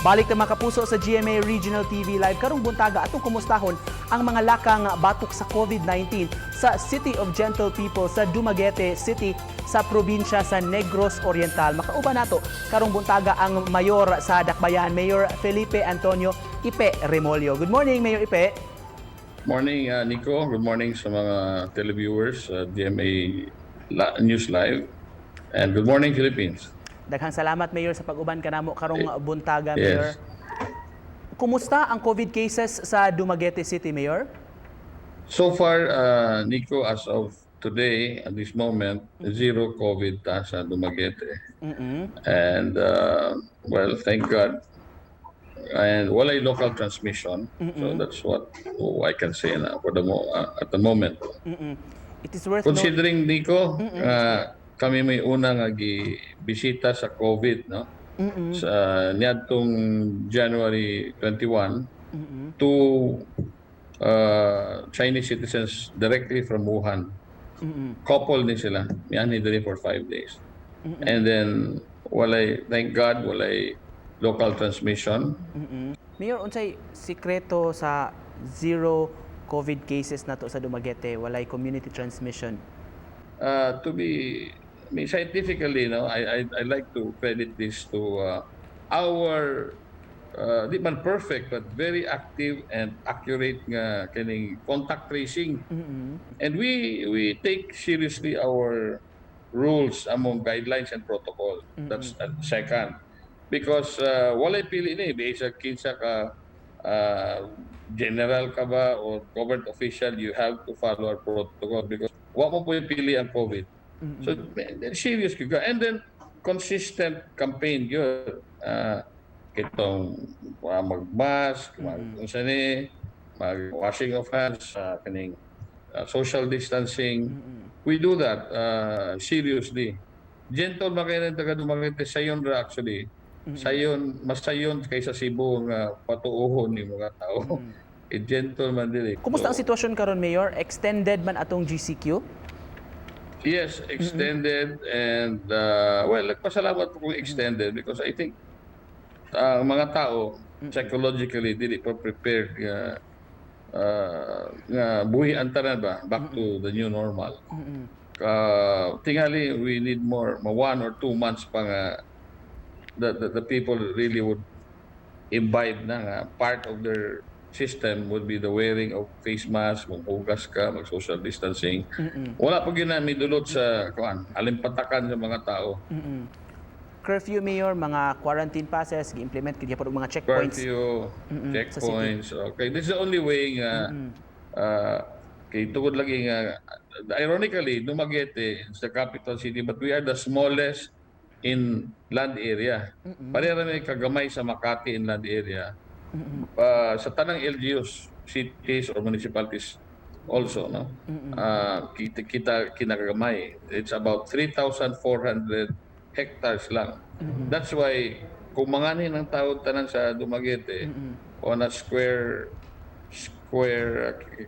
Balik na mga kapuso sa GMA Regional TV Live karong buntaga atong kumustahon ang mga lakang batok sa COVID-19 sa City of Gentle People sa Dumaguete City sa probinsya sa Negros Oriental. Makauban nato karong buntaga ang mayor sa Dakbayan, Mayor Felipe Antonio Ipe Remolyo. Good morning, Mayor Ipe. Morning, Nico. Good morning sa mga televiewers, GMA News Live. And good morning, Philippines. Daghang salamat, Mayor, sa pag-uban kanamo karong buntaga, Yes. Mayor. Kumusta ang COVID cases sa Dumaguete City, Mayor? So far, Nico, as of today, at this moment, zero COVID sa Dumaguete. And, well, thank God. And walay local transmission. So that's what I can say na for at the moment. It is worth Considering, Nico, kami may unang bisita sa COVID, no? Sa niadtong January 21 to Chinese citizens directly from Wuhan. Couple ni sila. Yan ni for 5 days. And then thank God, walay local transmission. Mayor, unsay sikreto sa zero COVID cases nato sa Dumaguete, walay community transmission? To be scientifically, no, I like to credit this to our di man perfect but very active and accurate nga kining contact tracing. And we take seriously our rules among guidelines and protocol. That's second. Because walay pili ni sa kinsa ka general ka ba or government official, you have to follow our protocol because wa mo po yung pili ang COVID. So serious ka. And then consistent campaign yun. Kitong mag-mask, mag-washing of hands, kaning social distancing. We do that seriously. Gentle makainin taga Dumaguete sayon ra actually. Mas sayon kaysa Cebu nga patuohon ni mga tao. Gentle man dili. Kumusta ang sitwasyon karon, Mayor? Extended man atong GCQ? Yes, extended and well, nagpasalamat po kung extended because I think mga tao psychologically dili pa prepared nga buhi tanan ba back to the new normal. Tingali we need more 1 or 2 months pa nga the people really would imbibe na nga part of their system would be the wearing of face mask, maghugas ka, mag-social distancing. Wala pa ginami dulot sa alimpatakan sa mga tao. Curfew, Mayor, mga quarantine passes, gi-implement kaya po mga checkpoints. Curfew, checkpoints. Okay, this is the only way nga kay tungod lagi nga ironically Dumaguete is the capital city but we are the smallest in land area. Pareha may kagamay sa Makati in land area. Sa tanang LGUs, cities or municipalities also, no? Kita kinagamay. It's about 3,400 hectares lang. That's why kung manganin ng tao tanan sa Dumaguete on a square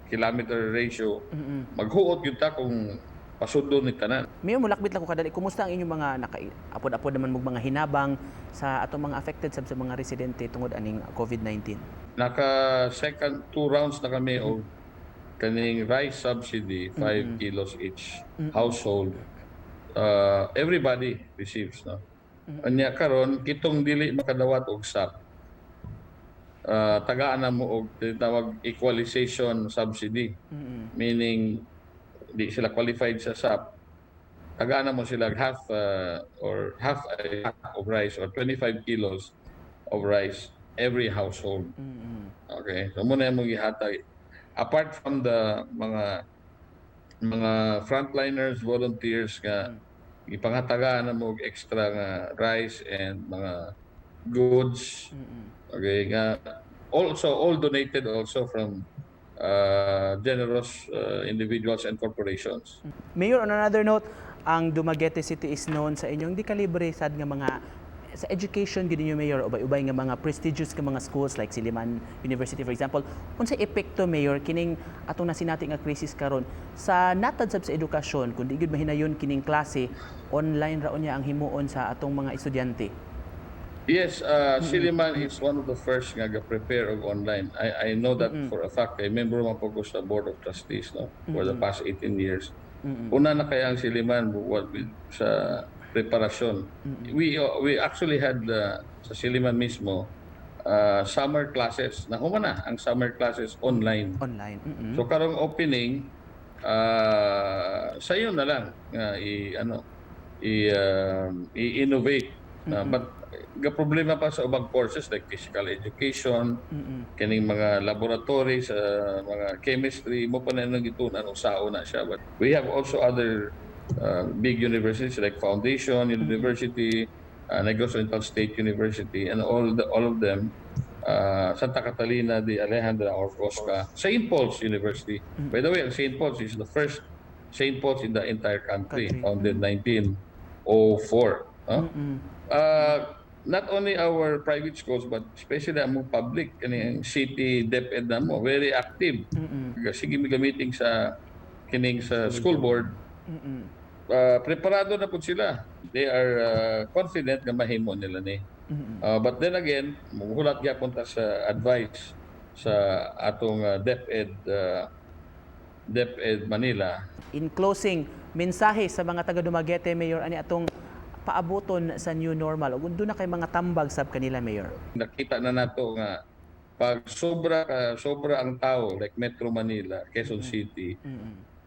kilometer ratio, maghuot yun ta kung pasudlo ni tanan. Mayor, mulakbit lang ko kadali. Kumusta ang inyong mga apod-apod naman mga hinabang sa atong mga affected sa mga residente tungod aning COVID-19? Naka-second 2 rounds na kami of kaning rice subsidy, 5 kilos each household. Everybody receives, no? Anya karon kitong dili makadawat og SAP. Tagaan na mo og tinatawag equalization subsidy. Meaning di sila qualified sa SAP. Tagaan na mo sila half a pack of rice or 25 kilos of rice every household. Okay, so muna yung gihatag. Apart from the mga frontliners, volunteers nga ipangatagaan na mo extra nga rice and mga goods. Okay, nga also all donated also from generous individuals and corporations. Mayor, on another note, ang Dumaguete City is known sa inyong di kalibre sad nga mga sa education gid ninyo, Mayor, ubay-ubay nga mga prestigious nga mga schools like Silliman University for example. Unsa epekto, Mayor, kining atong nasinati nga crisis karon sa natad sab sa edukasyon kun di gyud mahinayon kining klase online raon niya ang himuon sa atong mga estudyante? Yes, Siliman is one of the first nga ga-prepare og online. I know that for a fact. Kay member man po ko sa Board of Trustees no, for the past 18 years. Una na kaya ang Siliman sa preparasyon. We actually had sa Siliman mismo summer classes. Nahuma na ang summer classes online. Online. So karong opening sa iyo na lang i-innovate. But ga problema pa sa ubang courses like physical education, kining mga laboratories, mga chemistry, mo pa na nang gitunan o sao na siya. But we have also other big universities like Foundation University, Negros Oriental State University, and all of them, Santa Catalina de Alejandra or Cosca, St. Paul's University. By the way, St. Paul's is the first St. Paul's in the entire country, founded 1904. Not only our private schools, but especially ang public, kining city DepEd na mo, very active. Sige gamitin sa kining sa school board. Preparado na po sila. They are confident na mahimo nila ni. But then again, muhulat gyapon ta sa advice sa atong DepEd Manila. In closing, mensahe sa mga taga Dumaguete, Mayor, ani atong paaboton sa new normal ug undo na kay mga tambag sab kanila, Mayor. Nakita na nato nga pag sobra ang tao like Metro Manila, Quezon City,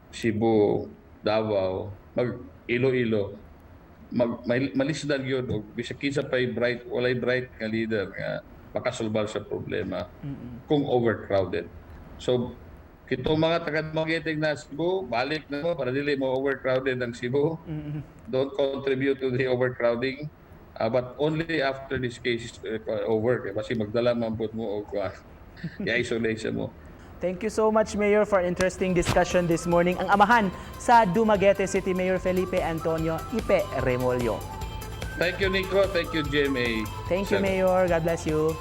Cebu, Davao, mag Iloilo, malisdan yun og bisag kinsa pay walay bright nga leader nga makasolbar sa problema kung overcrowded. So kito mga taga Dumaguete na Cebu, balik na mo para dili mo overcrowded ang Cebu. Don't contribute to the overcrowding. But only after this case is over. Kasi magdala man po mo o i-isolate mo. Thank you so much, Mayor, for interesting discussion this morning. Ang amahan sa Dumaguete City Mayor Felipe Antonio Ipe Remolyo. Thank you, Nico. Thank you, GMA. Thank you, Mayor. God bless you.